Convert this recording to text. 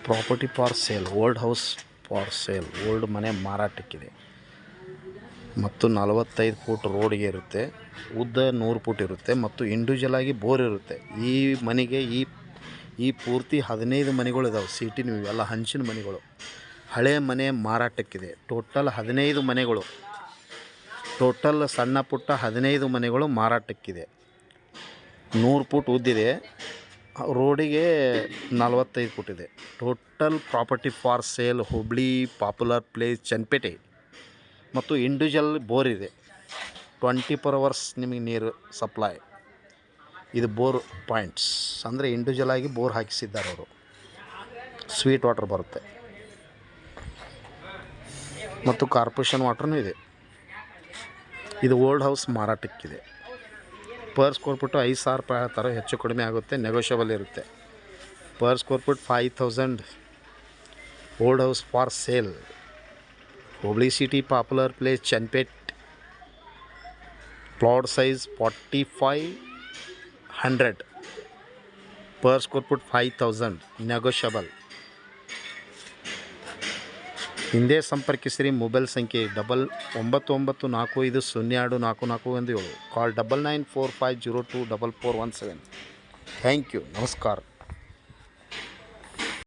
Property for sale, old house for sale, old ಮನೆ ಮಾರಾಟಕ್ಕಿದೆ ಮತ್ತು 45 foot ರೋಡಿಗೆ ಇರುತ್ತೆ. ಉದ್ದ 100 ಫೂಟ್ ಇರುತ್ತೆ ಮತ್ತು ಇಂಡಿವಿಜುವಲ್ ಆಗಿ ಬೋರ್ ಇರುತ್ತೆ. ಈ ಮನೆಗೆ ಈ ಪೂರ್ತಿ 15 ಮನೆಗಳು ಇದಾವೆ. ಸಿಟಿನೂ ಇವೆಲ್ಲ ಹಂಚಿನ ಮನೆಗಳು. ಹಳೆ ಮನೆ ಮಾರಾಟಕ್ಕಿದೆ. ಟೋಟಲ್ 15 ಮನೆಗಳು, ಟೋಟಲ್ ಸಣ್ಣ ಪುಟ್ಟ 15 ಮನೆಗಳು ಮಾರಾಟಕ್ಕಿದೆ. 100 ಫೂಟ್ ಉದ್ದಿದೆ, ರೋಡಿಗೆ 45 ಫೂಟ್ ಇದೆ. Total property for sale, Hubli popular place Channapete. ಮತ್ತು ಇಂಡಿವಿಜುವಲ್ ಬೋರ್ ಇದೆ. 24 hours ನಿಮಗೆ ನೀರು ಸಪ್ಲೈ. ಇದು ಬೋರ್ ಪಾಯಿಂಟ್ಸ್ ಅಂದರೆ ಇಂಡಿವಿಜುವಲ್ ಆಗಿ ಬೋರ್ ಹಾಕಿಸಿದ್ದಾರೆ ಅವರು. ಸ್ವೀಟ್ ವಾಟರ್ ಬರುತ್ತೆ ಮತ್ತು ಕಾರ್ಪೊರೇಷನ್ ವಾಟರ್ನೂ ಇದೆ. ಇದು old house ಮಾರಾಟಕ್ಕಿದೆ. Per square foot 5,000 ರೂಪಾಯಿ ಹೇಳ್ತಾರೆ. ಹೆಚ್ಚು ಕಡಿಮೆ ಆಗುತ್ತೆ, ನೆಗೋಷಿಯಬಲ್ ಇರುತ್ತೆ. Per square foot 5,000. Old house for sale, Hubli city popular place ಚನ್ನಪೇಟೆ. Plot size 4500. Per square foot 5,000, negotiable. ಹಿಂದೆ ಸಂಪರ್ಕಿಸಿರಿ. ಮೊಬೈಲ್ ಸಂಖ್ಯೆ 999450244417. ಕಾಲ್ 9945024417. Thank you. ನಮಸ್ಕಾರ.